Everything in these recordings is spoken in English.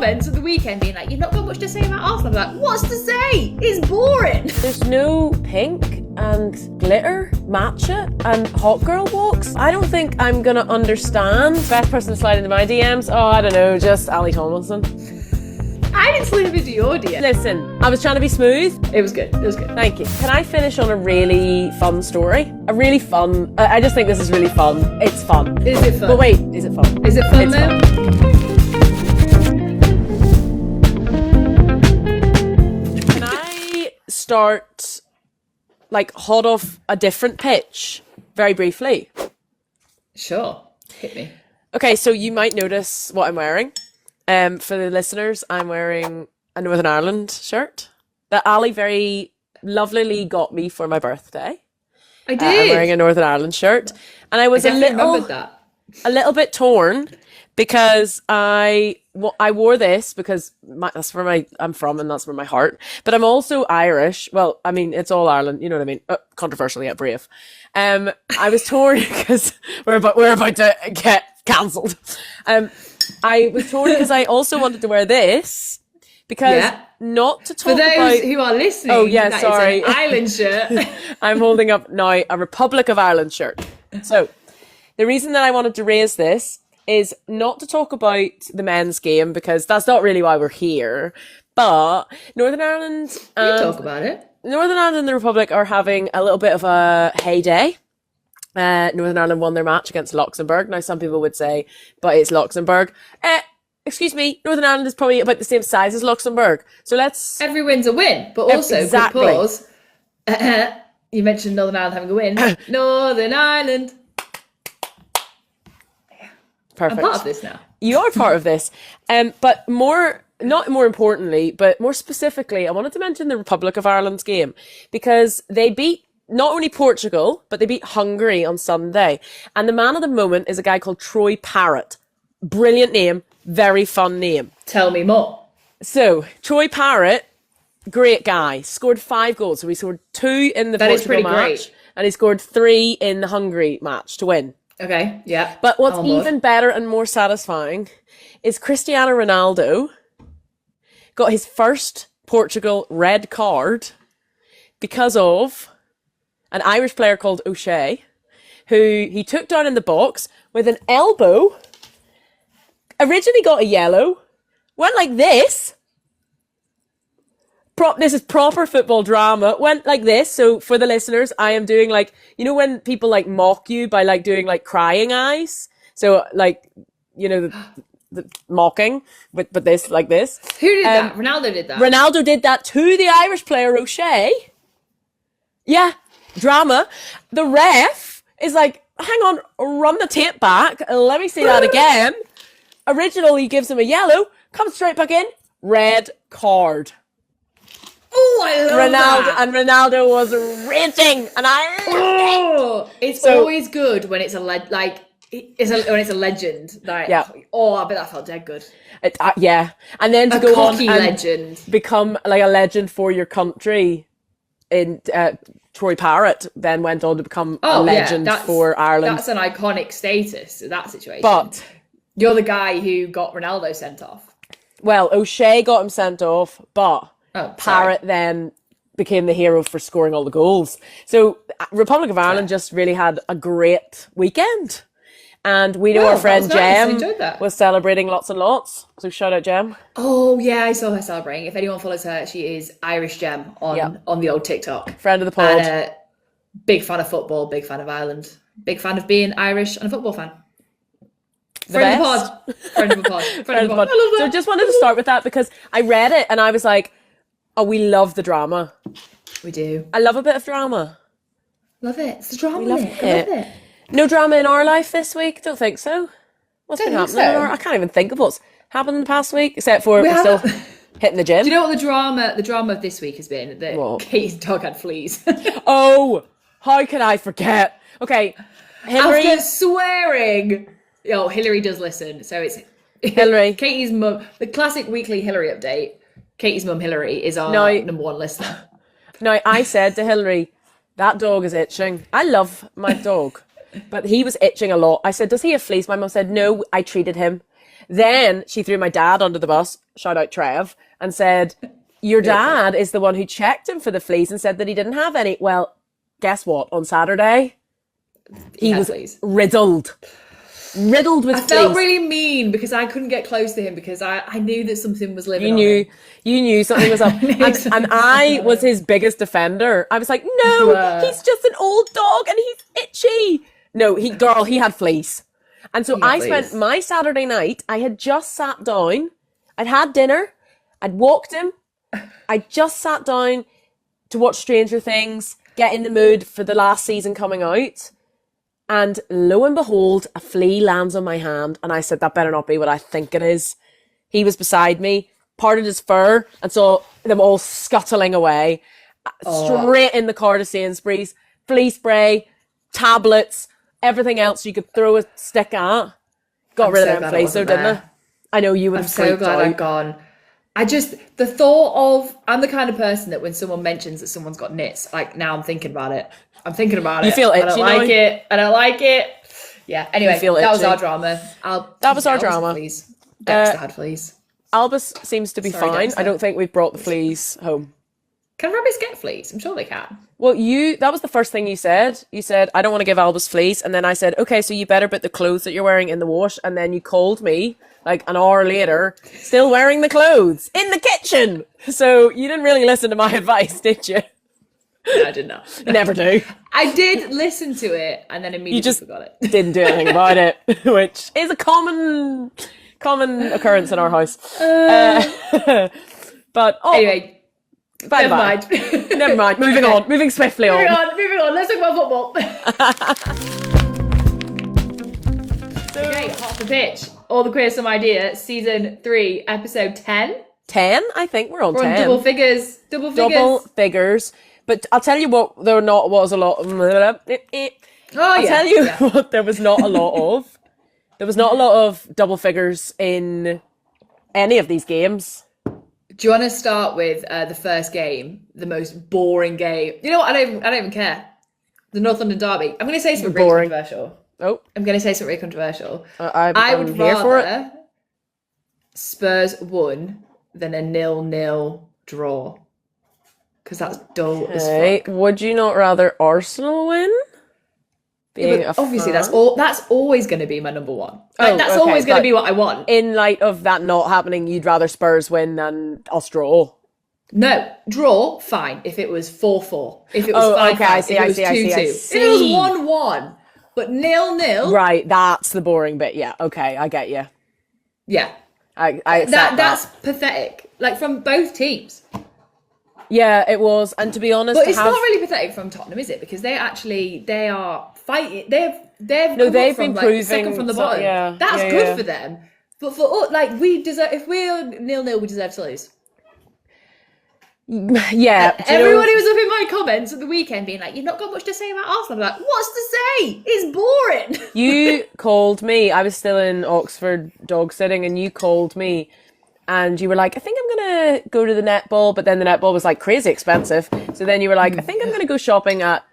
comments at the weekend being like, you've not got much to say about Arsenal. I'm like, what's to say? It's boring. There's no pink and glitter, matcha and hot girl walks. I don't think I'm gonna understand. Best person to slide into my DMs? Oh, I don't know, just Ali Tomlinson. I didn't slip into your DM. Listen, I was trying to be smooth. It was good. It was good. Thank you. Can I finish on a really fun story? A really fun, I just think this is really fun. It's fun. Is it fun? But wait, is it fun? Is it fun It's though? Can I start, like, hot off a different pitch very briefly? Sure. Hit me. Okay, so you might notice what I'm wearing. For the listeners, I'm wearing a Northern Ireland shirt that Ali very lovelily got me for my birthday. I did. I'm wearing a Northern Ireland shirt, and I was a little bit torn because I wore this because that's where I'm from and that's where my heart. But I'm also Irish. Well, I mean, it's all Ireland. You know what I mean? Controversial yet brave. I was torn because we're about to get cancelled. I was torn because I also wanted to wear this because not to talk about... For those who are listening, oh yeah, sorry, is an Island shirt. I'm holding up now a Republic of Ireland shirt. So the reason that I wanted to raise this is not to talk about the men's game because that's not really why we're here. But Northern Ireland talk about it. Northern Ireland and the Republic are having a little bit of a heyday. Northern Ireland won their match against Luxembourg. Now, some people would say, but it's Luxembourg. Excuse me, Northern Ireland is probably about the same size as Luxembourg. So let's... Every win's a win, but also, exactly. Quick pause. You mentioned Northern Ireland having a win. Northern Ireland. Perfect. I'm part of this now. You are part of this. But not more importantly, but more specifically, I wanted to mention the Republic of Ireland's game because they beat not only Portugal, but they beat Hungary on Sunday. And the man of the moment is a guy called Troy Parrott. Brilliant name, very fun name. Tell me more. So, Troy Parrott, great guy, scored 5 goals. So he scored 2 in the Portugal match. Great. And he scored 3 in the Hungary match to win. Okay, yeah. But what's even better and more satisfying is Cristiano Ronaldo got his first Portugal red card because of an Irish player called O'Shea, who he took down in the box with an elbow, originally got a yellow, went like this. This is proper football drama. Went like this. So for the listeners, I am doing like, you know when people like mock you by like doing like crying eyes? So like, you know, the mocking, but this, like this. Who did that? Ronaldo did that? Ronaldo did that to the Irish player O'Shea. Yeah. Drama. The ref is like, hang on, run the tape back. Let me see that again. Originally gives him a yellow, comes straight back in, red card. Oh, I love that. And Ronaldo was raging, and it's always good when it's when it's a legend. Like, yeah. Oh, I bet that felt dead good. Yeah, and then to a go on and legend. Become like a legend for your country. In Troy Parrott then went on to become a legend for Ireland. That's an iconic status in that situation. But you're the guy who got Ronaldo sent off. Well, O'Shea got him sent off, but Parrott then became the hero for scoring all the goals. So Republic of Ireland just really had a great weekend. And we know our friend Jem was celebrating lots and lots. So shout out Jem. Oh yeah, I saw her celebrating. If anyone follows her, she is Irish Jem on the old TikTok. Friend of the pod. And big fan of football, big fan of Ireland, big fan of being Irish and a football fan. Friend of the pod. Friend of the pod. Friend of the pod. I love that. So I just wanted to start with that because I read it and I was like, oh, we love the drama. We do. I love a bit of drama. Love it. It's the drama. We love it. No drama in our life this week? Don't think so. What's been happening? I can't even think of what's happened in the past week, except for we're still hitting the gym. Do you know what the drama of this week has been? That Katie's dog had fleas. Oh, how could I forget? Okay, Hillary. After swearing. Hillary does listen, so it's Hillary. Katie's mum. The classic weekly Hillary update. Katie's mum Hillary is our number 1 listener. Now, I said to Hillary, that dog is itching. I love my dog. But he was itching a lot. I said, does he have fleas? My mum said, no, I treated him. Then she threw my dad under the bus, shout out Trev, and said, your dad is the one who checked him for the fleas and said that he didn't have any. Well, guess what? On Saturday, he was riddled with fleas. I felt really mean because I couldn't get close to him because I knew that something was living You knew something was up. and I was his biggest defender. I was like, no, he's just an old dog and he's itchy. No, he had fleas. And so I spent my Saturday night, I had just sat down, I'd had dinner, I'd walked him, I just sat down to watch Stranger Things, get in the mood for the last season coming out. And lo and behold, a flea lands on my hand. And I said, that better not be what I think it is. He was beside me, parted his fur, and saw them all scuttling away. Straight in the car to Sainsbury's. Flea spray, tablets, everything else you could throw a stick at. Got rid of them fleas, so didn't I? I know you would have freaked out. I'm so glad I've gone. The thought of, I'm the kind of person that when someone mentions that someone's got nits, like now I'm thinking about it. You feel itchy. I don't like it. Yeah. Anyway, that was our drama. That was our drama. Please. Dexter had fleas. Albus seems to be fine. Dexter. I don't think we've brought the fleas home. Can rabbits get fleas? I'm sure they can. Well, that was the first thing you said. You said, I don't want to give Albus fleas. And then I said, okay, so you better put the clothes that you're wearing in the wash. And then you called me like an hour later, still wearing the clothes in the kitchen. So you didn't really listen to my advice, did you? No, I did not. You never do. I did listen to it and then immediately forgot it. Didn't do anything about it, which is a common occurrence in our house. But anyway, never mind. Moving on. Moving swiftly on. Moving on. Let's talk about football. Okay, hot the pitch. All the Queer Some Idea, season 3, episode 10. 10? I think we're on 10. We're on double figures. Double figures. But I'll tell you what there was a lot of... I'll tell you what there was not a lot of. There was not a lot of double figures in any of these games. Do you want to start with the first game, the most boring game? You know what? I don't even care. The North London derby. I'm going to say something really controversial. Oh, I'm going to say something really controversial. I would rather Spurs won than a 0-0 draw. Because that's dull as fuck. Would you not rather Arsenal win? Obviously, that's always going to be my number one. That's always going to be what I want. In light of that not happening, you'd rather Spurs win than us draw? No, draw, fine. If it was 4-4. If it was 5-5. If it was 2-2. If it was 1-1. But 0-0. Right, that's the boring bit. Yeah, okay, I get you. Yeah. I accept that. That's pathetic. Like, from both teams. Yeah, it was. And to be honest... But it's not really pathetic from Tottenham, is it? Because they are fighting. They've been improving. Second from the bottom. Yeah, that's good for them. But for us, like, we deserve... If we're 0-0, we deserve to lose. Yeah. Everybody was up in my comments at the weekend being like, you've not got much to say about Arsenal. I'm like, what's to say? It's boring. You called me. I was still in Oxford dog sitting and you called me and you were like, I think I'm going to go to the netball. But then the netball was like crazy expensive. So then you were like, I think I'm going to go shopping at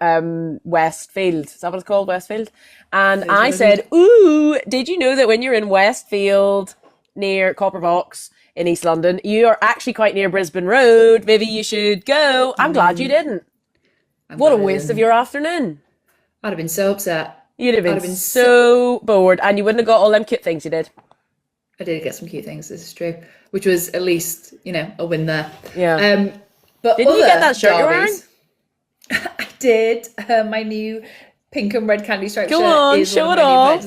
Westfield. Is that what it's called? Westfield? And I said, ooh, did you know that when you're in Westfield near Copper Box in East London, you are actually quite near Brisbane Road. Maybe you should go. I'm glad you didn't. What a waste of your afternoon. I'd have been so upset. You'd have been so bored and you wouldn't have got all them cute things you did. I did get some cute things, this is true. Which was at least, a win there. Yeah. But didn't you get that shirt you're wearing? I did. My new pink and red candy stripe shirt. Go on, show it off.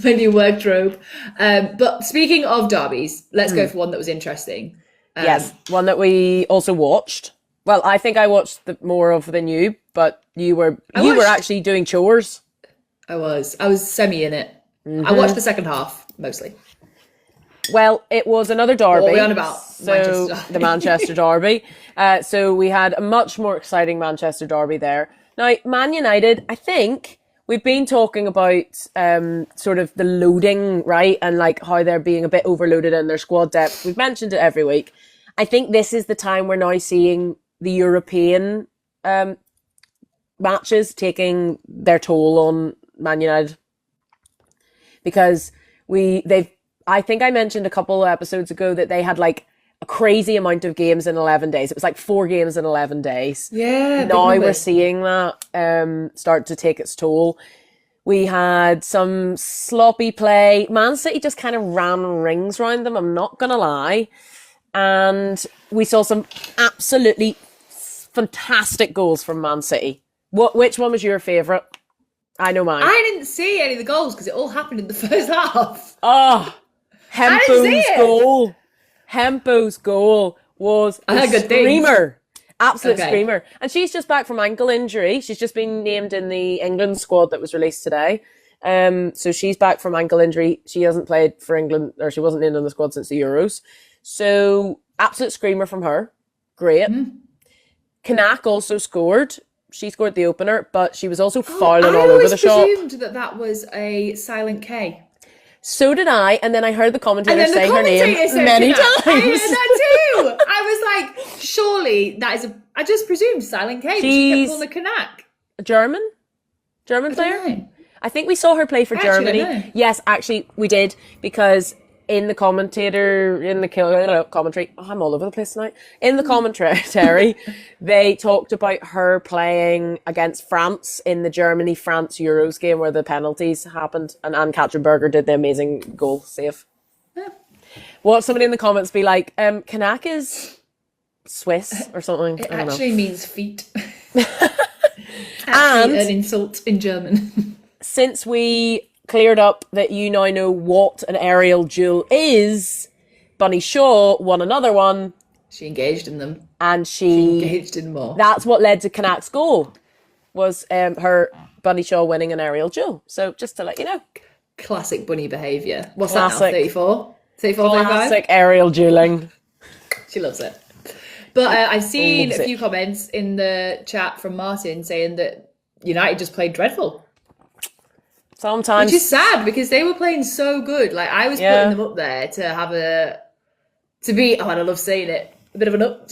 My new wardrobe. But speaking of derbies, let's go for one that was interesting. Yes, one that we also watched. Well, I think I watched more of than you, but you were actually doing chores. I was semi in it. Mm-hmm. I watched the second half mostly. Well, it was another derby. What are we on about? So the Manchester derby. So we had a much more exciting Manchester derby there. Now, Man United, I think we've been talking about sort of the loading, right? And like how they're being a bit overloaded in their squad depth. We've mentioned it every week. I think this is the time we're now seeing the European matches taking their toll on Man United. because I think I mentioned a couple of episodes ago that they had like a crazy amount of games in 11 days. It was like 4 games in 11 days. Yeah. Now we're seeing that start to take its toll. We had some sloppy play. Man City just kind of ran rings around them, I'm not going to lie. And we saw some absolutely fantastic goals from Man City. Which one was your favourite? I know mine. I didn't see any of the goals because it all happened in the first half. Oh, Hempo's goal. Hempo's goal was a screamer. Absolute screamer. And she's just back from ankle injury. She's just been named in the England squad that was released today. So she's back from ankle injury. She hasn't played for England, or she wasn't named in the squad since the Euros. So absolute screamer from her. Great. Kanak also scored. She scored the opener, but she was also fouling all over the shot. I always presumed that was a silent K. So did I, and then I heard the commentator say her name many times. I heard that too. I was like, surely that is I just presumed silent K. She kept calling the Kanak. A German player? I think we saw her play for Germany. Yes, actually, we did, because in the commentary, I'm all over the place tonight. In the commentary, they talked about her playing against France in the Germany-France Euros game where the penalties happened, and Anne Katzenberger did the amazing goal save. Yeah. What somebody in the comments be like, Kanak is Swiss or something. It actually means feet. And an insult in German. Since we cleared up that you now know what an aerial duel is, Bunny Shaw won another one. She engaged in them. And she engaged in more. That's what led to Kanak's goal, was her Bunny Shaw winning an aerial duel. So just to let you know. Classic Bunny behaviour. What's that now, 34? 34, Classic aerial dueling. She loves it. But I've seen a few comments in the chat from Martin saying that United just played dreadful. Sometimes. Which is sad because they were playing so good. Like, I was putting them up there to be, and I love saying it,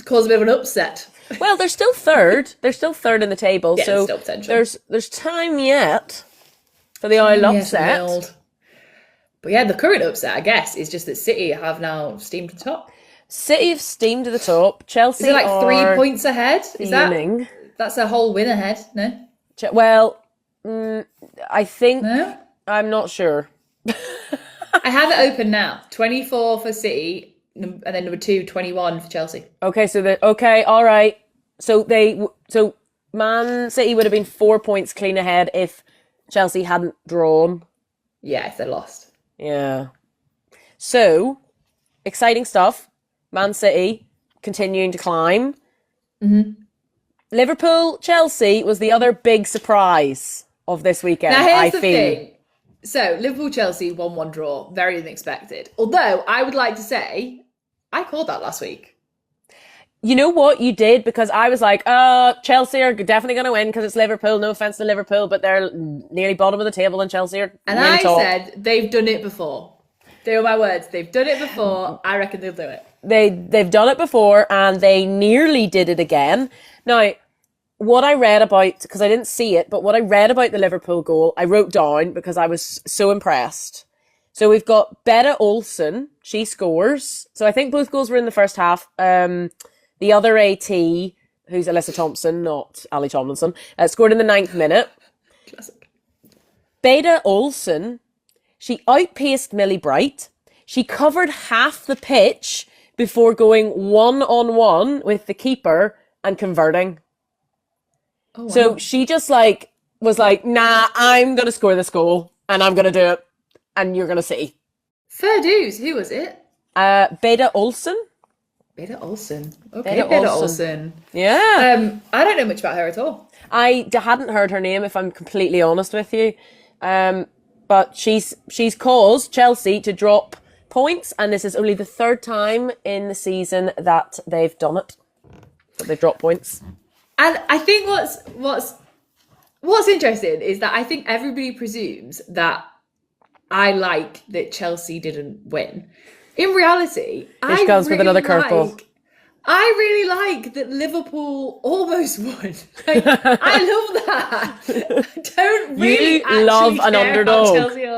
cause a bit of an upset. Well, they're still third. They're still third in the table. Yeah, so still potential. There's time yet for the oil upset. But yeah, the current upset, I guess, is just that City have now steamed to the top. City have steamed to the top. Chelsea is it like 3 points ahead? Is steaming. That's a whole win ahead, no? Well, I think... No? I'm not sure. I have it open now. 24 for City, and then number 2, 21 for Chelsea. Okay, all right. So Man City would have been 4 points clean ahead if Chelsea hadn't drawn. Yeah, if they lost. Yeah. So, exciting stuff. Man City continuing to climb. Mm-hmm. Liverpool, Chelsea was the other big surprise of this weekend, now, here's the thing. So, Liverpool-Chelsea 1-1 draw. Very unexpected. Although, I would like to say, I called that last week. You know what? You did, because I was like, Chelsea are definitely going to win because it's Liverpool. No offence to Liverpool, but they're nearly bottom of the table and Chelsea are and nearly top. Said, they've done it before. They were my words. They've done it before. I reckon they'll do it. They've done it before and they nearly did it again. Now, what I read about, because I didn't see it, but what I read about the Liverpool goal, I wrote down because I was so impressed. So we've got Betta Olsen. She scores. So I think both goals were in the first half. The other AT, who's Alyssa Thompson, not Ali Tomlinson, scored in the 9th minute. Classic. Betta Olsen, she outpaced Millie Bright. She covered half the pitch before going 1-on-1 with the keeper and converting. Oh, wow. So she just was like, nah, I'm going to score this goal and I'm going to do it. And you're going to see. Fair dues. Who was it? Betta Olsen. Betta Olsen. Okay, Betta Olsen. Yeah. I don't know much about her at all. I hadn't heard her name, if I'm completely honest with you. But she's caused Chelsea to drop points, and this is only the 3rd time in the season that they've done it. That they've dropped points. And I think what's interesting is that I think everybody presumes that I like that Chelsea didn't win. In reality, Here she comes with another curveball. I really like that Liverpool almost won. I love that. I don't really love an underdog. Chelsea.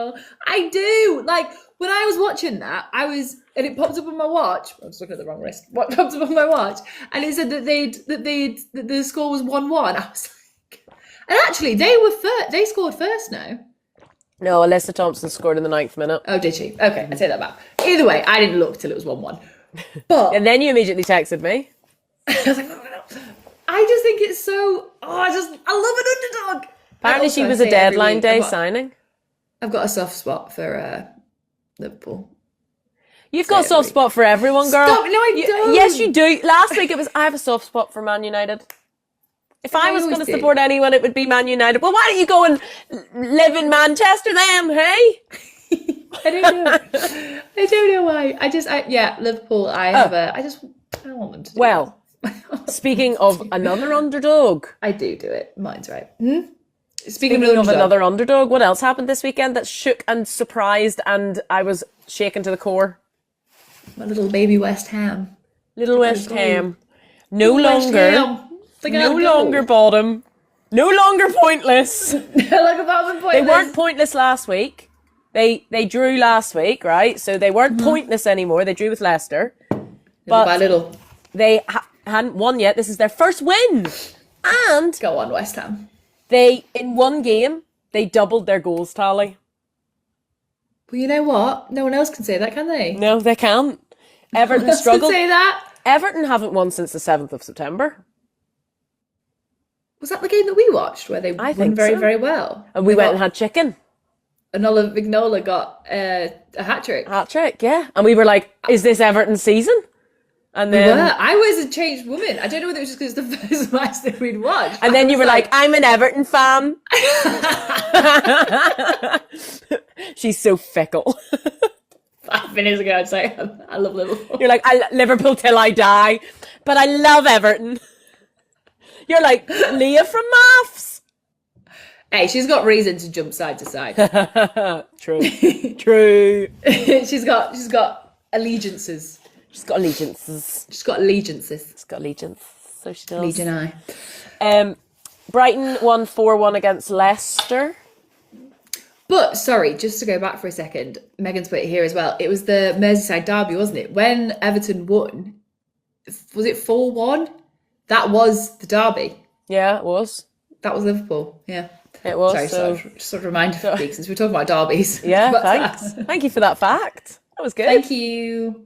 I do. Like, when I was watching that, and it popped up on my watch. I was looking at the wrong wrist. What popped up on my watch? And it said that the score was 1-1. I was like, and actually, they scored first now. No, Alyssa Thompson scored in the 9th minute. Oh, did she? Okay, I take that back. Either way, I didn't look till it was 1-1. But and then you immediately texted me. I was like, no. I just think it's so. I love an underdog. Apparently, she was a deadline day signing. I've got a soft spot for Liverpool. You've got a soft spot for everyone, girl. Stop. No, I don't. Yes, you do. Last week it was, I have a soft spot for Man United. If I was going to support anyone, it would be Man United. Well, why don't you go and live in Manchester then, hey? I don't know. I don't know why. Liverpool, I don't want them to do Well, speaking of another underdog. I do it. Mine's right. Speaking of another underdog, what else happened this weekend that shook and surprised and I was shaken to the core? My little baby West Ham. Little West Ham. No longer bottom. No longer pointless. They weren't pointless last week. They drew last week, right? So they weren't pointless anymore. They drew with Leicester. But by little. They hadn't won yet. This is their first win. And go on, West Ham. In one game, they doubled their goals tally. Well, you know what? No one else can say that, can they? No, they can't. Everton struggled. Say that. Everton haven't won since the 7th of September. Was that the game that we watched where they won very, very well? And we went and had chicken. Enola Vignola got a hat-trick. Hat-trick, yeah. And we were like, is this Everton's season? And then I was a changed woman. I don't know whether it was just because it's the first match that we'd watched. And then you were like, I'm an Everton fan. She's so fickle. 5 minutes ago, I'd say, I love Liverpool. You're like, Liverpool till I die. But I love Everton. You're like, Leah from Maths. Hey, she's got reason to jump side to side. True. True. She's got allegiances. She's got allegiances. She's got allegiances. She's got allegiance. So she does. Legion I. Brighton won 4-1 against Leicester. But, sorry, just to go back for a second, Megan's put it here as well. It was the Merseyside derby, wasn't it? When Everton won, was it 4-1? That was the derby. Yeah, it was. That was Liverpool, yeah. It was. Sorry, just sort of remind me, since we're talking about derbies. Yeah, thanks. Thank you for that fact. That was good. Thank you.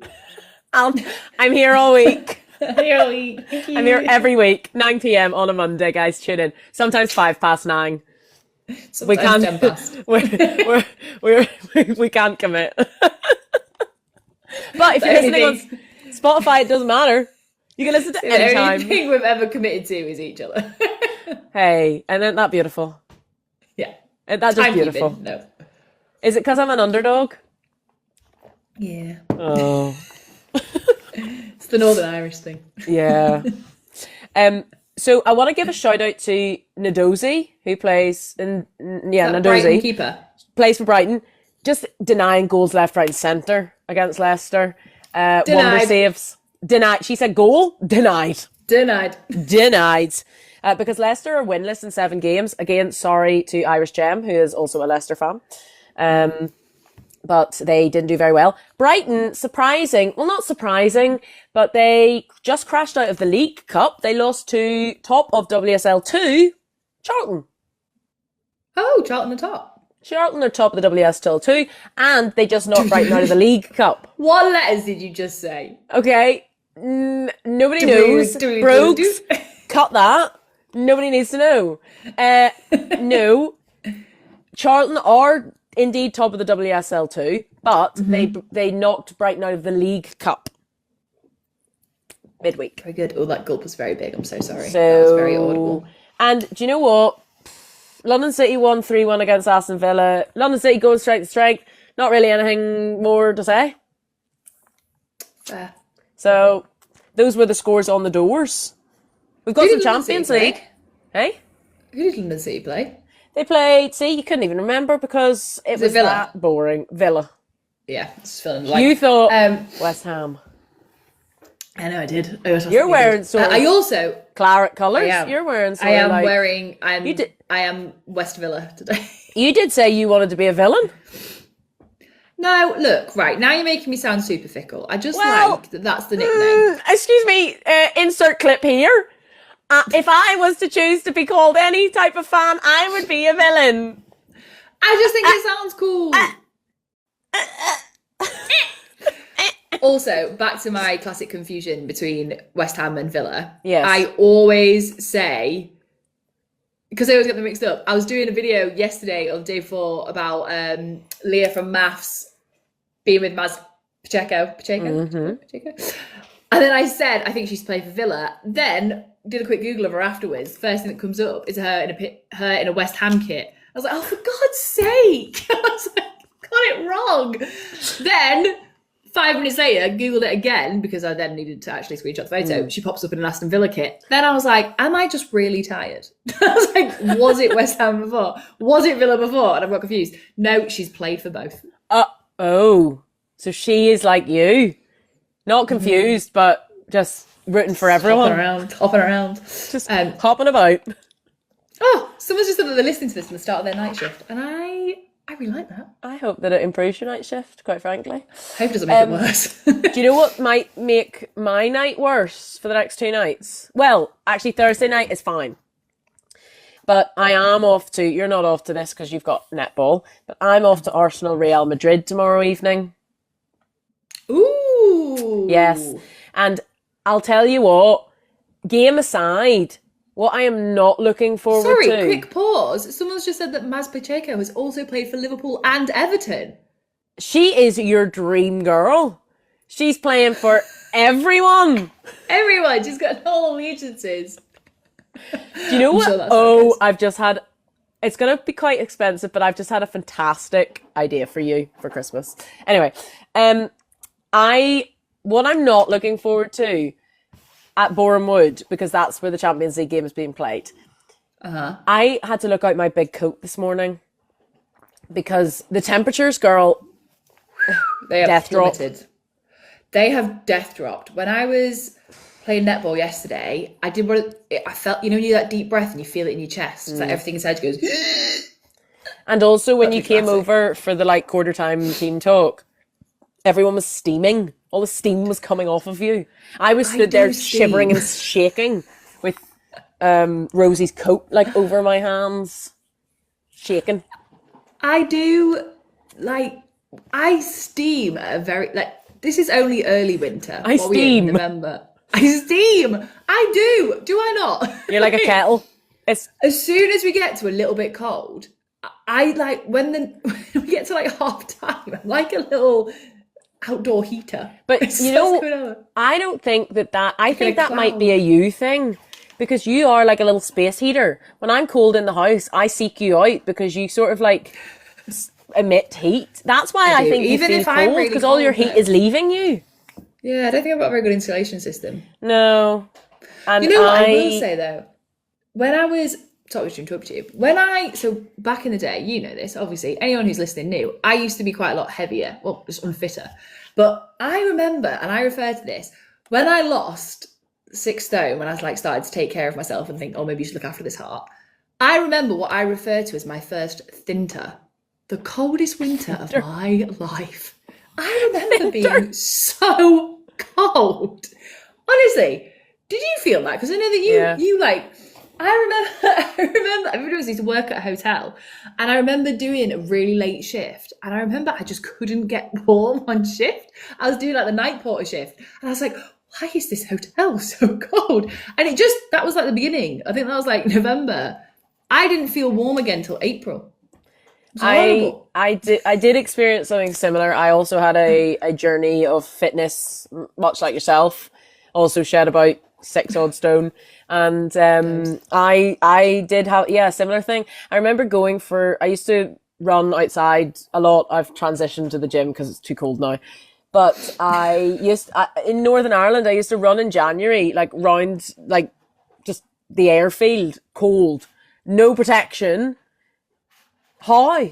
I'm here all week. I'm here all week. I'm here every week, 9 p.m. on a Monday, guys. Tune in. Sometimes 9:05. Sometimes we can't. 10 past. We can't commit. But if you're listening on Spotify, it doesn't matter. You can listen to any time. The only thing we've ever committed to is each other. Hey, and isn't that beautiful? Yeah. Isn't that just beautiful? No. Is it because I'm an underdog? Yeah. Oh. It's the Northern Irish thing. Yeah. So I want to give a shout out to Nadozie, who plays Nadozie. Brighton keeper. Plays for Brighton. Just denying goals left, right and centre against Leicester. Wonder saves. Denied. She said goal. Denied. Because Leicester are winless in 7 games. Again, sorry to Irish Gem, who is also a Leicester fan. But they didn't do very well. Brighton, not surprising, but they just crashed out of the League Cup. They lost to top of WSL2, Charlton. Oh, Charlton are top. Charlton are top of the WSL2, and they just knocked Brighton out of the League Cup. What letters did you just say? Okay, nobody knows. Brooks, cut that. Nobody needs to know. No, Charlton are indeed top of the WSL2, but they knocked Brighton out of the League Cup midweek. Very good. Oh, that gulp was very big. I'm so sorry. That was very audible. And do you know what? London City won 3-1 against Aston Villa. London City going strength to strength. Not really anything more to say. Fair. So those were the scores on the doors. We've got some Champions League. Hey? Who did London City play? They played, you couldn't even remember because it was that boring. Villa. Yeah, it's feeling like... You thought West Ham. I know I did. You're wearing sort of... I also... claret colours. You're wearing sort of I am West Villa today. You did say you wanted to be a villain. No, look, right, now you're making me sound super fickle. I just Well, like that that's the nickname. excuse me, insert clip here. If I was to choose to be called any type of fan, I would be a villain. I just think it sounds cool. Also, back to my classic confusion between West Ham and Villa. Yes. I always say, because I always get them mixed up, I was doing a video yesterday or the day before about Leah from Maths being with Maz Pacheco. And then I said, I think she's played for Villa. Then did a quick Google of her afterwards. First thing that comes up is her in a West Ham kit. I was like, oh, for God's sake. I was like, got it wrong. Then 5 minutes later, Googled it again because I then needed to actually screenshot the photo. She pops up in an Aston Villa kit. Then I was like, am I just really tired? I was like, was it West Ham before? Was it Villa before? And I've got confused. No, she's played for both. Oh, so she is like you. Not confused, but just rooting for everyone. Hopping around. Just hopping about. Oh, someone's just said that they're listening to this in the start of their night shift. And I really like that. I hope that it improves your night shift, quite frankly. I hope it doesn't make it worse. Do you know what might make my night worse for the next 2 nights? Well, actually, Thursday night is fine. But I am off to, you're not off to this because you've got netball, but I'm off to Arsenal Real Madrid tomorrow evening. Ooh. Yes. And I'll tell you what, game aside, what I am not looking forward to... Sorry, quick pause. Someone's just said that Maz Pacheco has also played for Liverpool and Everton. She is your dream girl. She's playing for everyone. Everyone. She's got all allegiances. Do you know what? Sure I've just had... It's going to be quite expensive, but I've just had a fantastic idea for you for Christmas. Anyway, what I'm not looking forward to at Boreham Wood, because that's where the Champions League game is being played. I had to look out my big coat this morning because the temperatures, girl, they have death plummeted. drop. They have death dropped. When I was playing netball yesterday, I felt, you know, when you do that deep breath and you feel it in your chest. It's like everything inside you goes. And also when you That'd be came classic. over for the quarter time team talk, everyone was steaming. All the steam was coming off of you. I was stood there shivering and shaking with Rosie's coat over my hands, shaking. I do, I steam at a very, this is only early winter. I What are we in, steam. November. I steam. I do. Do I not? You're like a kettle. It's As soon as we get to a little bit cold, I when we get to half time, I'm like a little outdoor heater. But It's you so know, good. I don't think I think a that might be a you thing. Because you are like a little space heater. When I'm cold in the house, I seek you out because you sort of emit heat. That's why I do. think Even you if feel I'm cold, really because all your cold, heat is leaving you. Yeah, I don't think I've got a very good insulation system. No. And You know what I will say though? When I was talking to you, so back in the day, you know this, obviously, anyone who's listening knew, I used to be quite a lot heavier, well, just unfitter. But I remember, and I refer to this, when I lost 6 stone, when I was started to take care of myself and think, oh, maybe you should look after this heart. I remember what I refer to as my first thinter, the coldest winter of my life. I remember being so cold. Honestly, did you feel that? Because I know that you I remember everybody used to work at a hotel and I remember doing a really late shift and I remember I just couldn't get warm on shift. I was doing the night porter shift and I was like, why is this hotel so cold? And that was the beginning. I think that was November. I didn't feel warm again till April. I did experience something similar. I also had a journey of fitness, much like yourself. Also shed about 6 odd stone, and I did have a similar thing. I remember I used to run outside a lot. I've transitioned to the gym because it's too cold now. But in Northern Ireland, I used to run in January, round just the airfield, cold, no protection. How?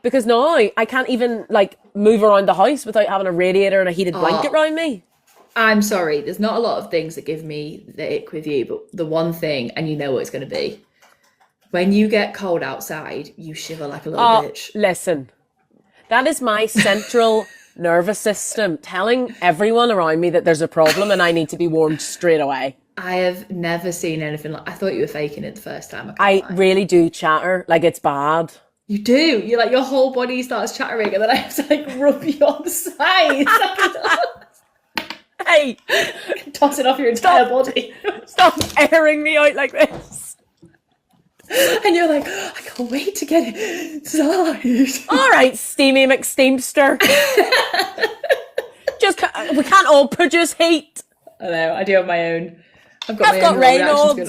Because now I can't even move around the house without having a radiator and a heated blanket around me. I'm sorry, there's not a lot of things that give me the ick with you, but the one thing, and you know what it's going to be, when you get cold outside, you shiver like a little bitch. Listen, That is my central nervous system telling everyone around me that there's a problem and I need to be warned straight away. I have never seen anything like. I thought you were faking it the first time. I really do chatter like it's bad. You do. You're like, your whole body starts chattering, and then I have to like rub you on the side. Hey, tossing off your entire body. Stop airing me out like this. And you're like, I can't wait to get inside. All right, Steamy McSteamster. We can't all produce heat. I know. I do have my own. I've got rain on.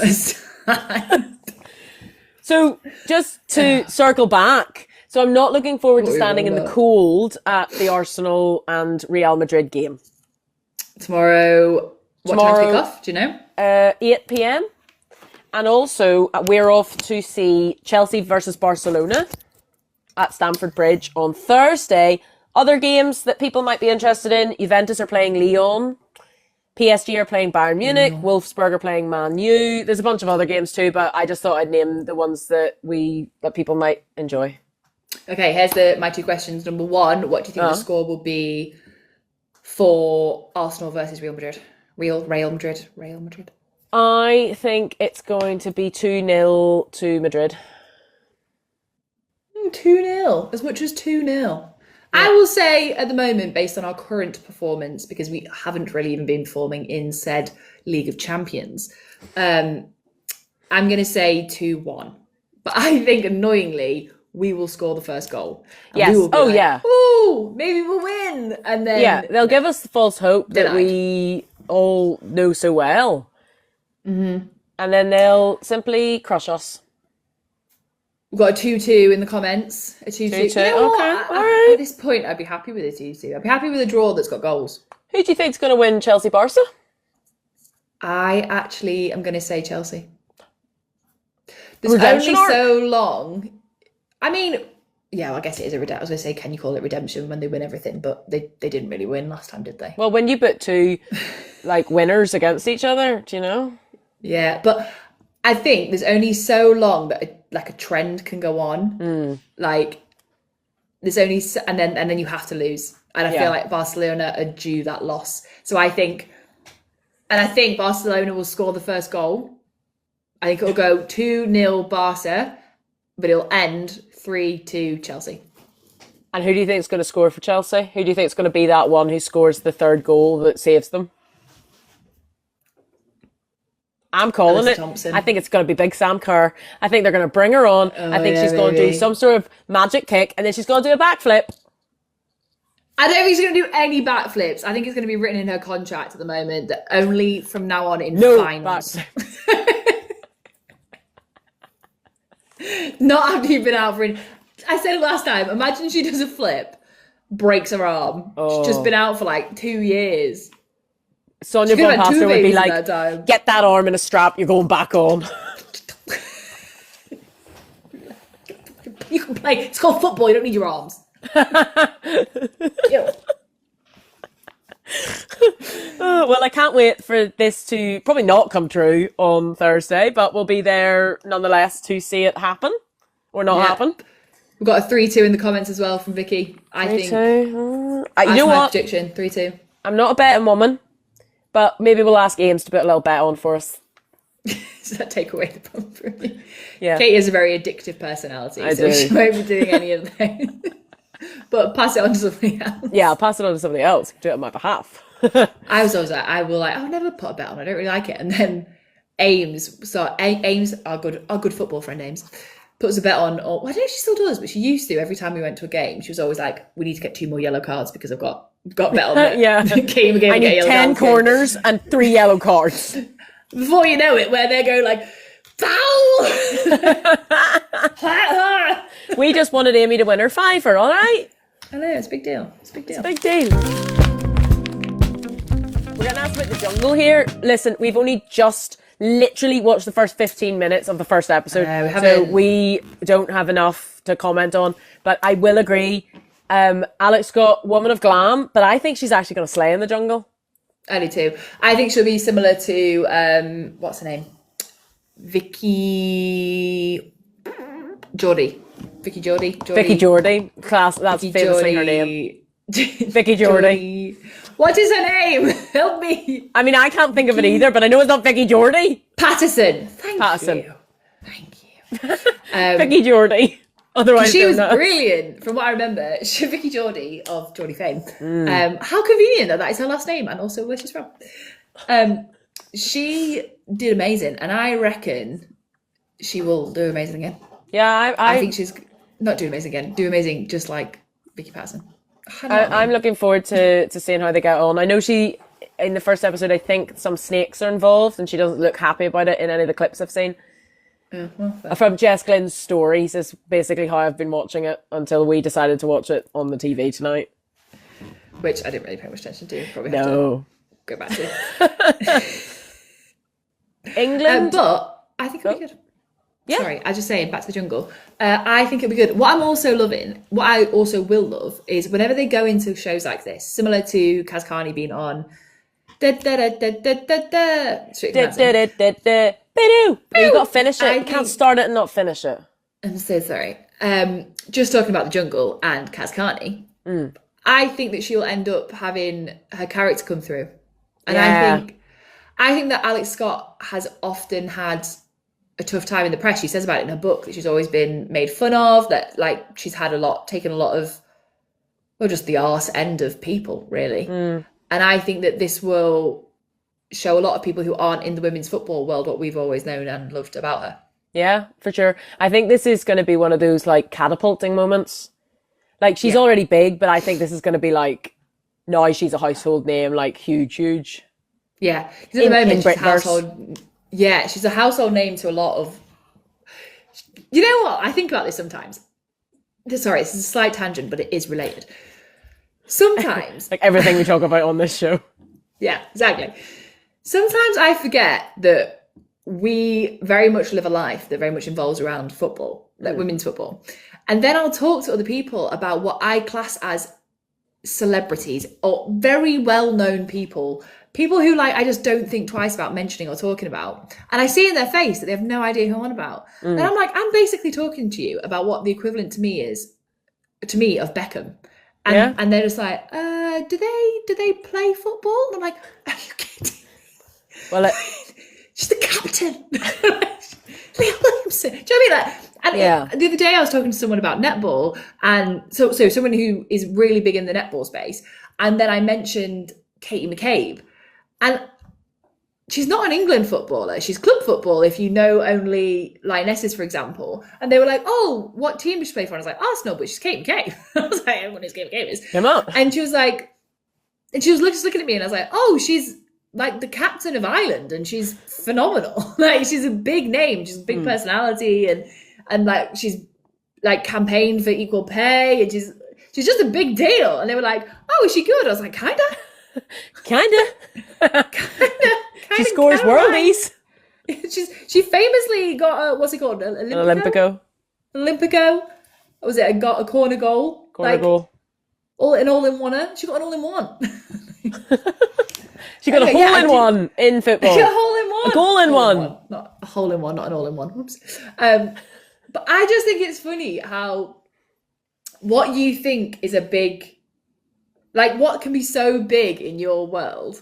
So just to circle back, so I'm not looking forward to standing in the cold at the Arsenal and Real Madrid game. Tomorrow, what time kick off? Do you know? 8 p.m. And also, we're off to see Chelsea versus Barcelona at Stamford Bridge on Thursday. Other games that people might be interested in, Juventus are playing Lyon. PSG are playing Bayern Munich. Wolfsburg are playing Man U. There's a bunch of other games too, but I just thought I'd name the ones that people might enjoy. Okay, here's my two questions. Number one, what do you think the score will be for Arsenal versus Real Madrid? Real Madrid. I think it's going to be 2-0 to Madrid. 2-0, as much as 2-0. Yeah. I will say at the moment, based on our current performance, because we haven't really even been performing in said League of Champions, I'm going to say 2-1. But I think, annoyingly, we will score the first goal. Yes. We will be yeah. Ooh, maybe we'll win. And then... Yeah, they'll give us the false hope that we all know so well. Mm-hmm. And then they'll simply crush us. We've got a 2-2 in the comments. A 2-2. Okay, all right. At this point, I'd be happy with a 2-2. I'd be happy with a draw that's got goals. Who do you think's going to win Chelsea-Barca? I actually am going to say Chelsea. There's only so long. I mean, yeah, well, I guess it is a redemption. I was going to say, can you call it redemption when they win everything? But they didn't really win last time, did they? Well, when you put two winners against each other, do you know? Yeah, but I think there's only so long that a trend can go on. There's only and then you have to lose. And I feel like Barcelona are due that loss. So I think Barcelona will score the first goal. I think it'll go 2-0 Barca, but it'll end 3-2 Chelsea. And who do you think is going to score for Chelsea? Who do you think is going to be that one who scores the third goal that saves them? I'm calling it. Thompson. I think it's going to be big Sam Kerr. I think they're going to bring her on. I think she's going to do some sort of magic kick, and then she's going to do a backflip. I don't think she's going to do any backflips. I think it's going to be written in her contract at the moment that only from now on in finals. Not after you've been out for I said it last time. Imagine she does a flip, breaks her arm. Oh. She's just been out for 2 years. Sonia Bonpastor would be like, get that arm in a strap, you're going back on. You can play. It's called football, you don't need your arms. Well, I can't wait for this to probably not come true on Thursday, but we'll be there nonetheless to see it happen or not happen. We've got a 3-2 in the comments as well from Vicky. I think. You know what? Prediction 3-2. I'm not a betting woman, but maybe we'll ask Ames to put a little bet on for us. Does that take away the problem from me? Yeah. Katie has a very addictive personality, she won't be doing any of that. But pass it on to somebody else. Yeah, I'll pass it on to somebody else. Do it on my behalf. I was always I'll never put a bet on. I don't really like it. And then Ames, our good football friend Ames, puts a bet on. Or I don't know if she still does, but she used to every time we went to a game. She was always like, "We need to get 2 more yellow cards because I've got a bet on it." Yeah, I need 10 corners and 3 yellow cards. Before you know it, where they go like, foul! We just wanted Amy to win her fiver, all right? I know, it's a big deal. It's a big deal. It's a big deal. We're going to ask about the jungle here. Listen, we've only just literally watched the first 15 minutes of the first episode. So we don't have enough to comment on. But I will agree. Alex got Woman of Glam, but I think she's actually going to slay in the jungle. I do too. I think she'll be similar to, what's her name? Vicky Vicky Geordie. Vicky Geordie. Class. That's Vicky famously her name. Vicky Geordie. What is her name? Help me. I mean, I can't think of it either, but I know it's not Vicky Geordie. Patterson. Thank Patterson. you. Thank you. Vicky Geordie. Otherwise, she was brilliant, from what I remember. Vicky Geordie of Geordie fame. How convenient that is her last name and also where she's from. She did amazing, and I reckon she will do amazing again. Yeah, I think she's not do amazing again. Do amazing, just like Vicky Patterson. I'm looking forward to seeing how they get on. I know she, in the first episode, I think some snakes are involved, and she doesn't look happy about it in any of the clips I've seen. From Jess Glynne's stories is basically how I've been watching it until we decided to watch it on the TV tonight. Which I didn't really pay much attention to. Probably have to go back to. England. But I think it'll be good. Yeah. Sorry, I was just saying, back to the jungle. I think it'll be good. What I'm also loving, what I also will love, is whenever they go into shows like this, similar to Kaz Carney being on You've got to finish it. You can't start it and not finish it. I'm so sorry. Just talking about the jungle and Kaz Carney, I think that she'll end up having her character come through. And I think that Alex Scott has often had a tough time in the press. She says about it in her book that she's always been made fun of, that like she's had taken a lot of, well, just the arse end of people, really. And I think that this will show a lot of people who aren't in the women's football world what we've always known and loved about her. Yeah, for sure. I think this is going to be one of those like catapulting moments. Like she's already big, but I think this is going to be like, now she's a household name, like huge. Yeah, because at the moment she's a household. Yeah, she's a household name to a lot of. You know what? I think about this sometimes. Sorry, this is a slight tangent, but it is related. Sometimes, like everything we talk about on this show. Yeah, exactly. Sometimes I forget that we very much live a life that very much involves around football, like women's football, and then I'll talk to other people about what I class as celebrities or very well-known people who like I just don't think twice about mentioning or talking about, and I see in their face that they have no idea who I'm on about. And I'm like, I'm basically talking to you about what the equivalent to me is, to me, of Beckham, and they're just like, do they play football? And I'm like, are you kidding? Well, she's the captain. Leah Williamson. Do you know what I mean? And the other day I was talking to someone about netball, and so someone who is really big in the netball space, and then I mentioned Katie McCabe, and she's not an England footballer. She's club football, if you know only Lionesses, for example. And they were like, oh, what team does she play for? And I was like, Arsenal, but she's Katie McCabe. I was like, everyone knows Katie McCabe is. Come on. And she was like, and she was just looking at me, and I was like, oh, she's like the captain of Ireland, and she's phenomenal. Like, she's a big name, she's a big personality, and like she's like campaigned for equal pay, and she's just a big deal. And they were like, oh, is she good? I was like, kinda. She scores worldies. She famously got a, what's it called? An Olympico. Was it a corner goal? Goal. All-in-one. She got an all-in-one. She got a hole-in-one in football. She got a hole-in-one. A goal-in-one. Not a hole-in-one, not an all-in-one. Whoops. But I just think it's funny how what you think is a big, like what can be so big in your world,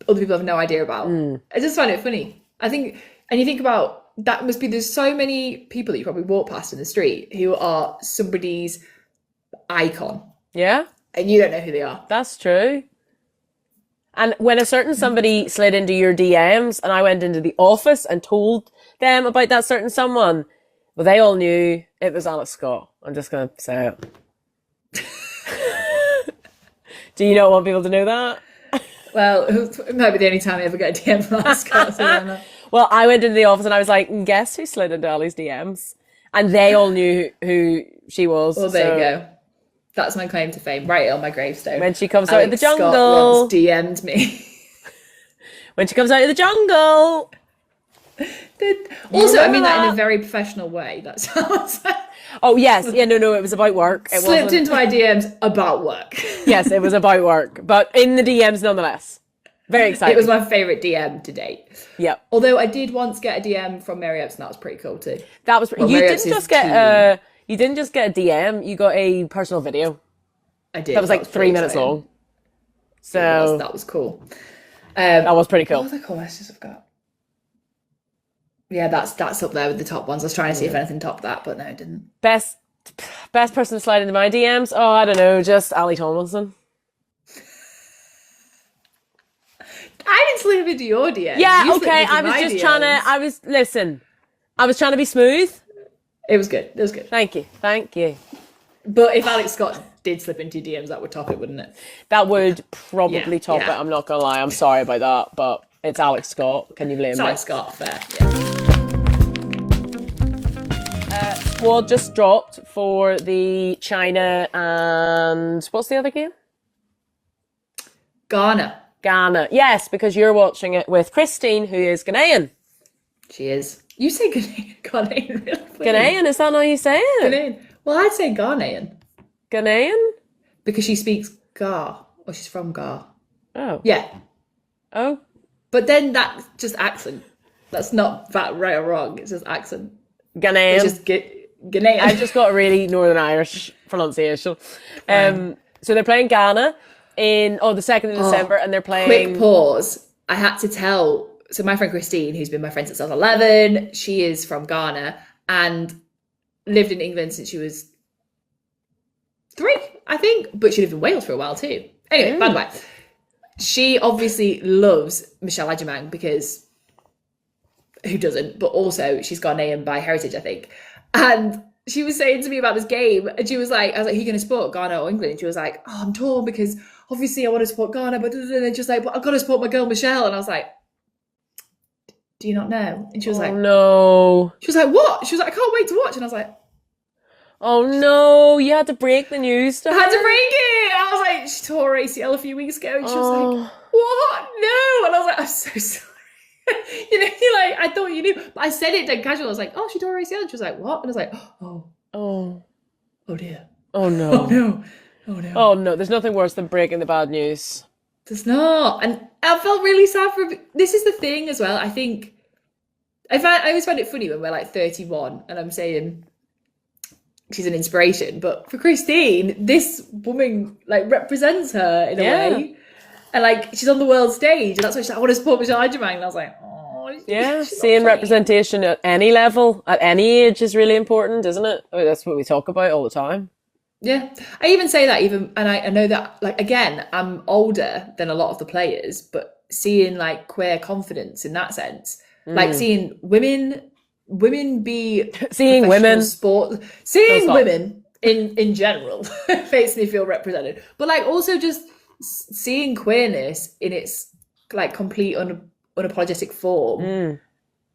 other people have no idea about. I just find it funny. I think, and you think about, that must be, there's so many people that you probably walk past in the street who are somebody's icon. Yeah. And you don't know who they are. That's true. And when a certain somebody slid into your DMs and I went into the office and told them about that certain someone, well, they all knew it was Alex Scott. I'm just going to say it. Do you not want people to know that? Well, it might be the only time I ever get a DM from Alex Scott. So well, I went into the office and I was like, guess who slid into Ali's DMs? And they all knew who she was. Well, there you go. That's my claim to fame. Write it on my gravestone. When she comes out of the jungle. Scott once DM'd me. When she comes out of the jungle. Also, I mean that in a very professional way. That's how it's like. Oh, yes. Yeah, no, it was about work. It slipped into my DMs about work. Yes, it was about work. But in the DMs nonetheless. Very exciting. It was my favourite DM to date. Yep. Although I did once get a DM from Mary Epps, and that was pretty cool too. That was... You didn't just get You didn't just get a DM, you got a personal video. I did. That was like 3 minutes long. So that was cool. That was pretty cool. What other cool messages I've got? Yeah, that's up there with the top ones. I was trying to see if anything topped that, but no, it didn't. Best person to slide into my DMs? Oh, I don't know, just Ali Tomlinson. I didn't slip into your DMs. Yeah, okay, I was just trying to, I was trying to be smooth. It was good. It was good. Thank you. But if Alex Scott did slip into DMs, that would top it, wouldn't it? That would probably top it, I'm not going to lie. I'm sorry about that, but it's Alex Scott. Can you blame me? Alex Scott, fair. Yeah. Squad just dropped for the China and what's the other game? Ghana. Yes, because you're watching it with Christine, who is Ghanaian. She is. You say Ghanaian, really? Ghanaian, is that how you say it? Ghanaian. Well, I'd say Ghanaian. Ghanaian? Because she speaks Ga, or she's from Ga. Oh. Yeah. Oh. But then that's just accent. That's not that right or wrong. It's just accent. Ghanaian. It's just Ghanaian. I've just got a really Northern Irish pronunciation. So they're playing Ghana the 2nd of December, and they're playing... Quick pause. I had to tell... So my friend Christine, who's been my friend since I was 11, she is from Ghana and lived in England since she was 3, I think. But she lived in Wales for a while too. Anyway, by the way, she obviously loves Michelle Adjumang because who doesn't? But also she's Ghanaian by heritage, I think. And she was saying to me about this game, and she was like, I was like, who are you going to support, Ghana or England? And she was like, oh, I'm torn because obviously I want to support Ghana, but then just like, but I've got to support my girl Michelle. And I was like, do you not know? And she was like, no. She was like, what? She was like, I can't wait to watch. And I was like, oh no, you had to break the news to her. I had to break it. I was like, she tore her ACL a few weeks ago. And she was like, what? No. And I was like, I'm so sorry. You're like, I thought you knew. But I said it dead casual. I was like, oh, she tore her ACL. And she was like, what? And I was like, oh dear. Oh no. Oh no. Oh no, there's nothing worse than breaking the bad news. There's not. And I felt really sad for... This is the thing as well. I think... I always find it funny when we're like 31 and I'm saying she's an inspiration. But for Christine, this woman like represents her in a way. And like she's on the world stage and that's why she's like, I want to support Michelle Adjumang. And I was like, oh... Yeah, seeing representation at any level, at any age is really important, isn't it? I mean, that's what we talk about all the time. Yeah, I even say that and I know that, like, again, I'm older than a lot of the players, but seeing like queer confidence in that sense, like seeing women be seeing women in general makes me feel represented. But like also just seeing queerness in its like complete unapologetic form,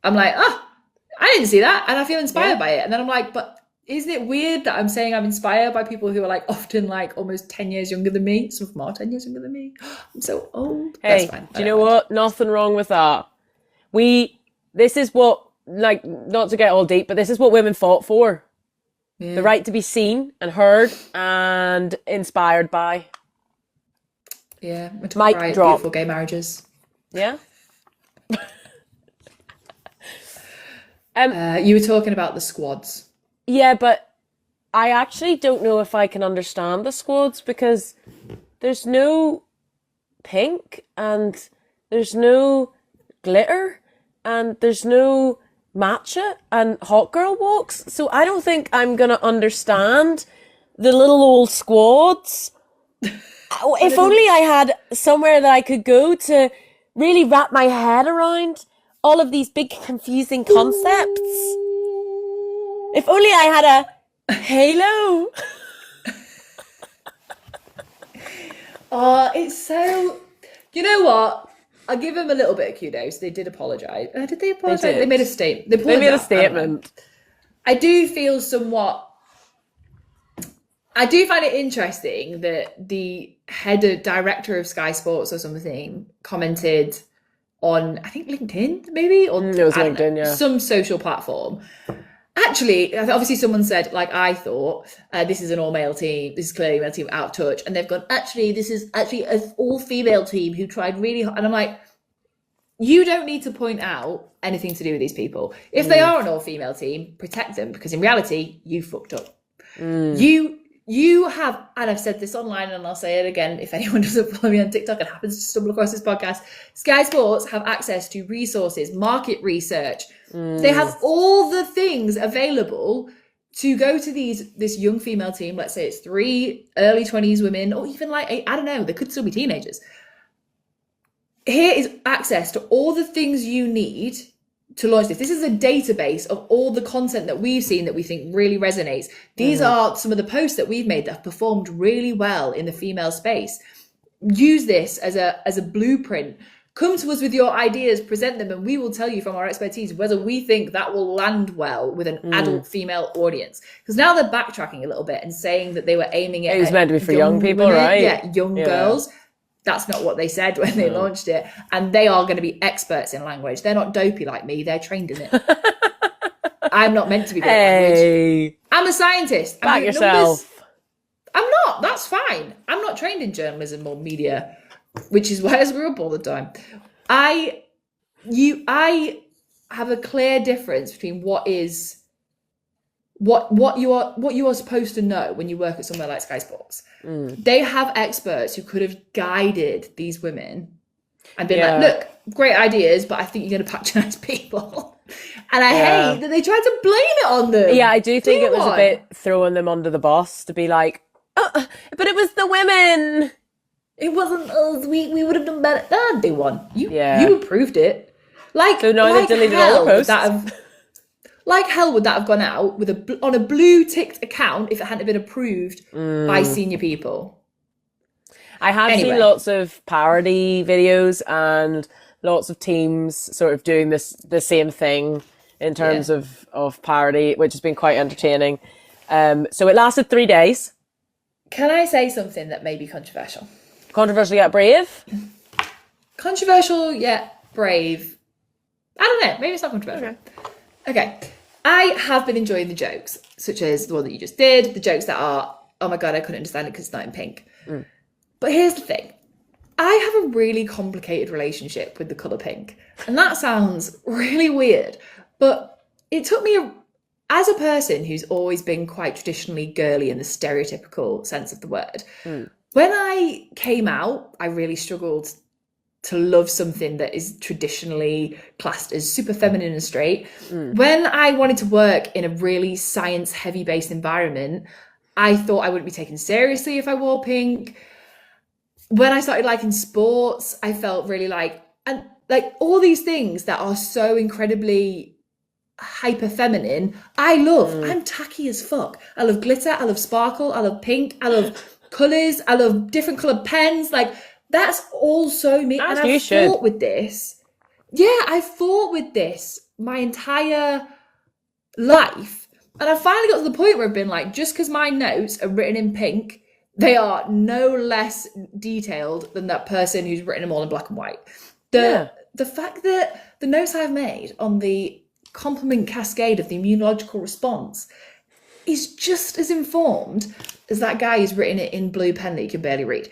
I'm like, I didn't see that, and I feel inspired by it. And then I'm like, but isn't it weird that I'm saying I'm inspired by people who are like often like almost 10 years younger than me? Some of them are 10 years younger than me. I'm so old. Hey, that's fine. Do you know what? Nothing wrong with that. This is what, like, not to get all deep, but this is what women fought for. Yeah. The right to be seen and heard and inspired by. Yeah. Mic drop. Beautiful gay marriages. Yeah. You were talking about the squads. Yeah, but I actually don't know if I can understand the squads because there's no pink and there's no glitter and there's no matcha and hot girl walks. So I don't think I'm going to understand the little old squads. If only I had somewhere that I could go to really wrap my head around all of these big confusing concepts. If only I had a halo. Oh, it's so... You know what? I'll give them a little bit of kudos. They did apologise. Did they apologise? They made a statement. They made a statement. I do feel somewhat... I do find it interesting that the director of Sky Sports or something commented on, I think, LinkedIn, maybe? Or it was LinkedIn, yeah. Some social platform. Actually, obviously someone said, like I thought, this is an all-male team, this is clearly a male team out of touch. And they've gone, actually, this is actually an all-female team who tried really hard. And I'm like, you don't need to point out anything to do with these people. If they are an all-female team, protect them, because in reality, you fucked up. You have, and I've said this online and I'll say it again if anyone doesn't follow me on TikTok and happens to stumble across this podcast, Sky Sports have access to resources, market research. They have all the things available to go to this young female team. Let's say it's 3 early 20s women, or even like, I don't know, they could still be teenagers. Here is access to all the things you need to launch this. This is a database of all the content that we've seen that we think really resonates. These are some of the posts that we've made that have performed really well in the female space. Use this as a blueprint. Come to us with your ideas, present them, and we will tell you from our expertise whether we think that will land well with an adult female audience. Because now they're backtracking a little bit and saying that they were aiming it was meant to be for young people, women, right? Yeah, young girls. That's not what they said when they launched it. And they are going to be experts in language. They're not dopey like me. They're trained in it. I'm not meant to be good at language. I'm a scientist. Back yourself. I'm not. That's fine. I'm not trained in journalism or media, which is why I screw up all the time. I have a clear difference between what you are supposed to know when you work at somewhere like Sky Sports. They have experts who could have guided these women and been like, look, great ideas, but I think you're going to patronize people. And I hate that they tried to blame it on them. Yeah, I do think it was a bit throwing them under the bus to be like, oh, but it was the women. It wasn't us. We would have done better. They won. You approved it. So now they've deleted all the posts. Like hell would that have gone out with on a blue ticked account if it hadn't been approved by senior people? I have seen lots of parody videos and lots of teams sort of doing the same thing in terms of parody, which has been quite entertaining. So it lasted 3 days. Can I say something that may be controversial? Controversial yet brave? Controversial yet brave. I don't know. Maybe it's not controversial. Okay. I have been enjoying the jokes, such as the one that you just did, the jokes that are, oh my God, I couldn't understand it because it's not in pink. But here's the thing. I have a really complicated relationship with the colour pink. And that sounds really weird. But it took me, as a person who's always been quite traditionally girly in the stereotypical sense of the word, when I came out, I really struggled to love something that is traditionally classed as super feminine and straight. When I wanted to work in a really science heavy based environment, I thought I wouldn't be taken seriously if I wore pink. When I started liking sports, I felt really like all these things that are so incredibly hyper feminine, I love. I'm tacky as fuck. I love glitter, I love sparkle, I love pink, I love colours, I love different coloured pens. Like, that's all so me. And I've fought with this. Yeah, I fought with this my entire life. And I finally got to the point where I've been like, just because my notes are written in pink, they are no less detailed than that person who's written them all in black and white. The fact that the notes I've made on the complement cascade of the immunological response is just as informed as that guy who's written it in blue pen that you can barely read.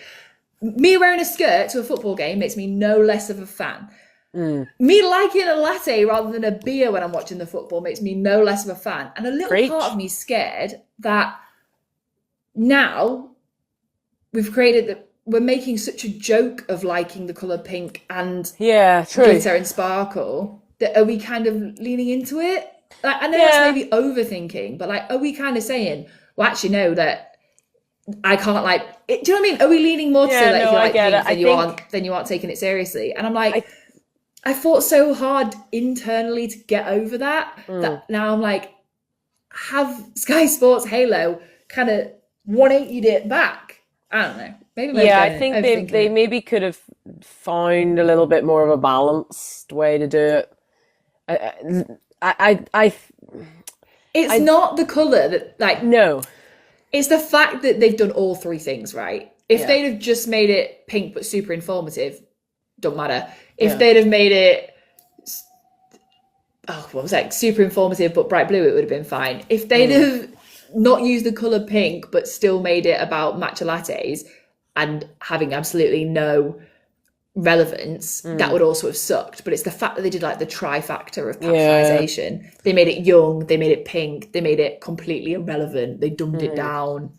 Me wearing a skirt to a football game makes me no less of a fan. Me liking a latte rather than a beer when I'm watching the football makes me no less of a fan. And a little part of me is scared that now we've created that we're making such a joke of liking the colour pink and glitter and sparkle that are we kind of leaning into it? Like, I know that's maybe overthinking, but like, are we kind of saying, well, actually, no, that I can't like it? Do you know what I mean? Are we leaning more to say that if you like pink, then you aren't taking it seriously? And I'm like, I fought so hard internally to get over that, that now I'm like, have Sky Sports Halo kind of 180'd it back? I don't know. Maybe I think they maybe could have found a little bit more of a balanced way to do it. It's not the colour that, like... No. It's the fact that they've done all three things, right? If they'd have just made it pink but super informative, don't matter. If they'd have made it... super informative but bright blue, it would have been fine. If they'd have not used the colour pink but still made it about matcha lattes and having absolutely no relevance, that would also have sucked. But it's the fact that they did like the trifactor of patronisation. They made it young, they made it pink, they made it completely irrelevant, they dumbed it down.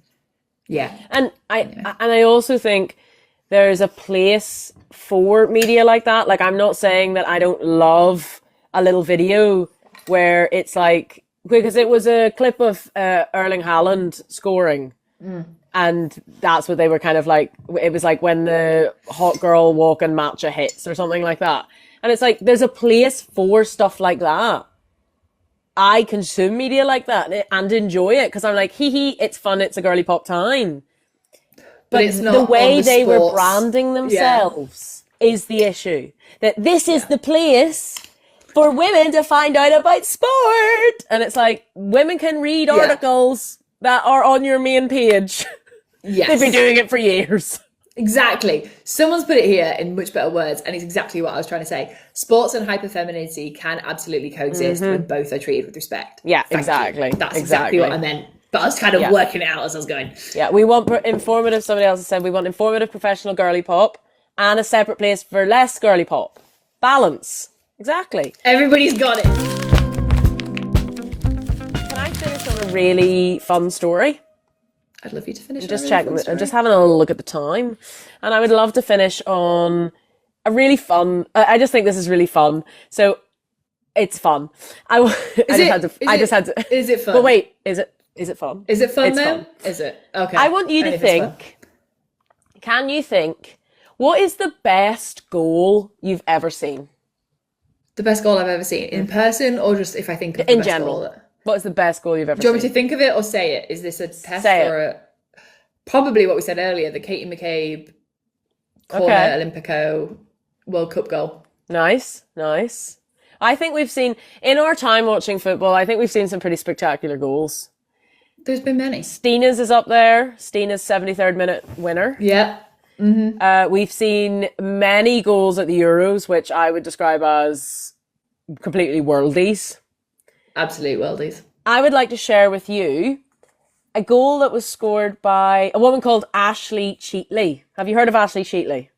Yeah. And I also think there's a place for media like that. Like, I'm not saying that I don't love a little video where it's like, because it was a clip of Erling Haaland scoring. And that's what they were kind of like, it was like when the hot girl walking matcha hits or something like that. And it's like, there's a place for stuff like that. I consume media like that and enjoy it because I'm like, it's fun, it's a girly pop time. But it's not the way they were branding themselves is the issue. That this is the place for women to find out about sport. And it's like, women can read articles that are on your main page. Yes. They've been doing it for years. Exactly. Someone's put it here in much better words, and it's exactly what I was trying to say. Sports and hyperfemininity can absolutely coexist when both are treated with respect. Yeah, exactly. That's exactly what I meant. But I was kind of working it out as I was going. Yeah, we want informative, somebody else has said, we want informative professional girly pop and a separate place for less girly pop. Balance. Exactly. Everybody's got it. Can I finish on a really fun story? I'd love you to finish. I'm just having a look at the time, and I would love to finish on a really fun. I just think this is really fun. So it's fun. I just had to. Is it fun? But wait, is it fun? Is it fun it's now? Fun. Is it? Okay. I want you to think. Can you think? What is the best goal you've ever seen? The best goal I've ever seen in person, or just if I think of the in best general. Goal What is the best goal you've ever seen? Do you want me to think of it or say it? Is this a test or probably what we said earlier, the Katie McCabe corner Olympico World Cup goal. Nice. I think we've seen, in our time watching football, I think we've seen some pretty spectacular goals. There's been many. Stina's is up there. Stina's 73rd minute winner. Yeah. Mm-hmm. We've seen many goals at the Euros, which I would describe as completely worldies. Absolute worldies. I would like to share with you a goal that was scored by a woman called Ashley Cheatley. Have you heard of Ashley Cheatley?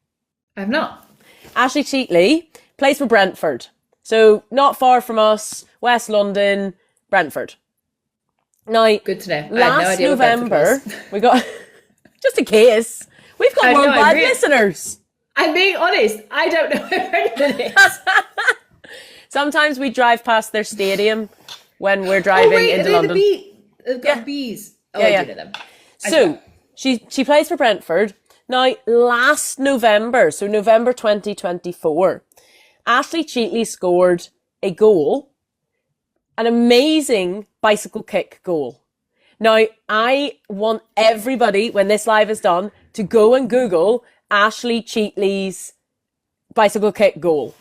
I have not. Ashley Cheatley plays for Brentford. So not far from us, West London, Brentford. Now, good to know. Last November, we got, just in case, we've got worldwide listeners. I'm being honest. I don't know where anyone is. Sometimes we drive past their stadium when we're driving into London. They've got bees. Oh, yeah, I do know them. So she plays for Brentford. Now, last November, so November 2024, Ashley Cheatley scored a goal, an amazing bicycle kick goal. Now, I want everybody, when this live is done, to go and Google Ashley Cheatley's bicycle kick goal.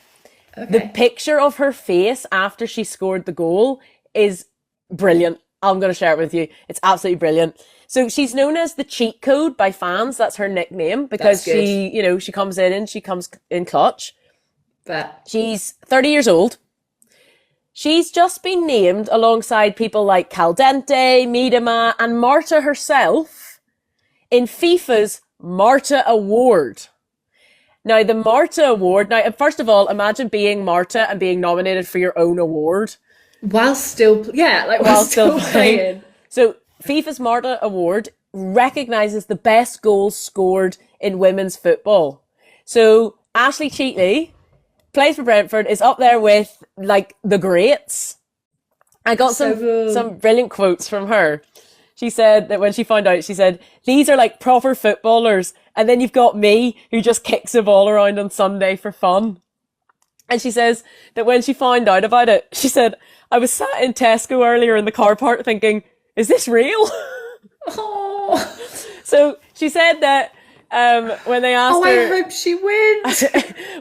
Okay. The picture of her face after she scored the goal is brilliant. I'm going to share it with you. It's absolutely brilliant. So she's known as the cheat code by fans. That's her nickname because she comes in and she comes in clutch. But she's 30 years old. She's just been named alongside people like Caldente, Miedema and Marta herself in FIFA's Marta Award. Now, the Marta Award, first of all, imagine being Marta and being nominated for your own award. While still playing. So, FIFA's Marta Award recognises the best goals scored in women's football. So, Ashley Cheatley plays for Brentford, is up there with, the greats. I got some brilliant quotes from her. She said that when she found out, she said, these are like proper footballers. And then you've got me who just kicks a ball around on Sunday for fun. And she says that when she found out about it, she said, I was sat in Tesco earlier in the car park thinking, is this real? Oh. So she said that when they asked her... I hope she wins.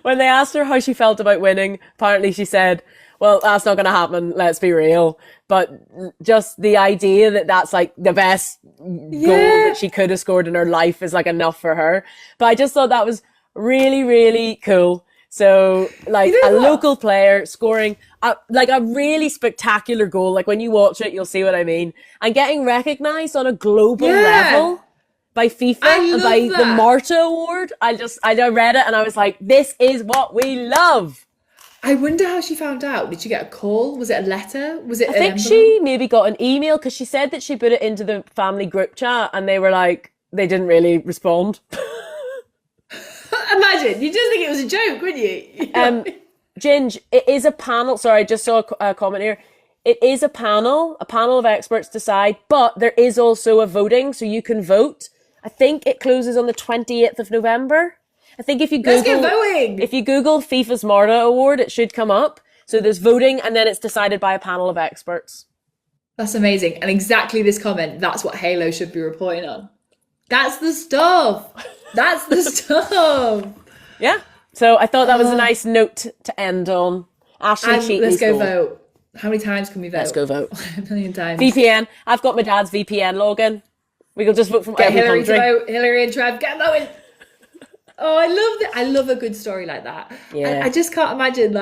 When they asked her how she felt about winning, apparently she said, well, that's not going to happen, let's be real. But just the idea that that's the best goal that she could have scored in her life is enough for her. But I just thought that was really, really cool. So a local player scoring a really spectacular goal. When you watch it, you'll see what I mean. And getting recognised on a global level. by FIFA I and love by the that. Marta Award. I read it and I was like, this is what we love. I wonder how she found out. Did she get a call? Was it a letter? Was it I an think envelope? she maybe got an email because she said that she put it into the family group chat and they were like, they didn't really respond. Imagine, you just think it was a joke, wouldn't you? Ginge, it is a panel. Sorry, I just saw a comment here. It is a panel of experts decide, but there is also a voting, so you can vote. I think it closes on the 28th of November. I think if you Let's get voting. if you Google FIFA's Marta Award, it should come up. So there's voting and then it's decided by a panel of experts. That's amazing. And exactly this comment, that's what Halo should be reporting on. That's the stuff. That's the stuff. Yeah. So I thought that was a nice note to end on. Ashley Sheetley's let's go goal. vote. How many times can we vote? Let's go vote. A million times. VPN. I've got my dad's VPN login. We can just vote from Get every Hillary country. to vote. Hillary and Trev, get voting. Oh, I love that. I love a good story like that. Yeah. I just can't imagine,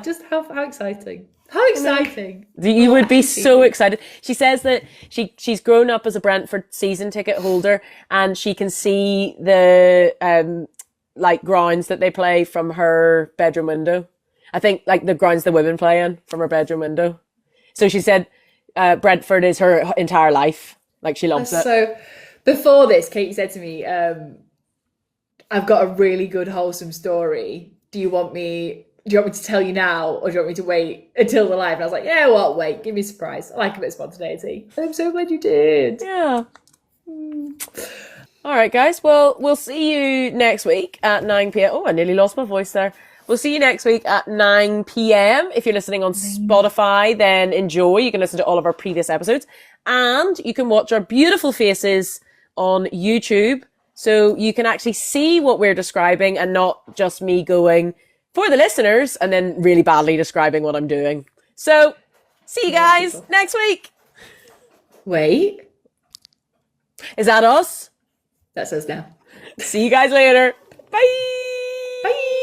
just how exciting. How exciting. You would be so excited. She says that she's grown up as a Brentford season ticket holder and she can see the grounds that they play from her bedroom window. I think like the grounds the women play in from her bedroom window. So she said Brentford is her entire life. Like she loves it. So before this, Katie said to me, I've got a really good wholesome story. Do you want me to tell you now or do you want me to wait until the live? And I was like, yeah, well, wait, give me a surprise. I like a bit of spontaneity. I'm so glad you did. Yeah. All right, guys. Well, we'll see you next week at 9 p.m. Oh, I nearly lost my voice there. We'll see you next week at 9 p.m. If you're listening on Spotify, then enjoy. You can listen to all of our previous episodes. And you can watch our beautiful faces on YouTube. So you can actually see what we're describing and not just me going for the listeners and then really badly describing what I'm doing. So see you guys next week. Wait. Is that us? That's us now. See you guys later. Bye. Bye.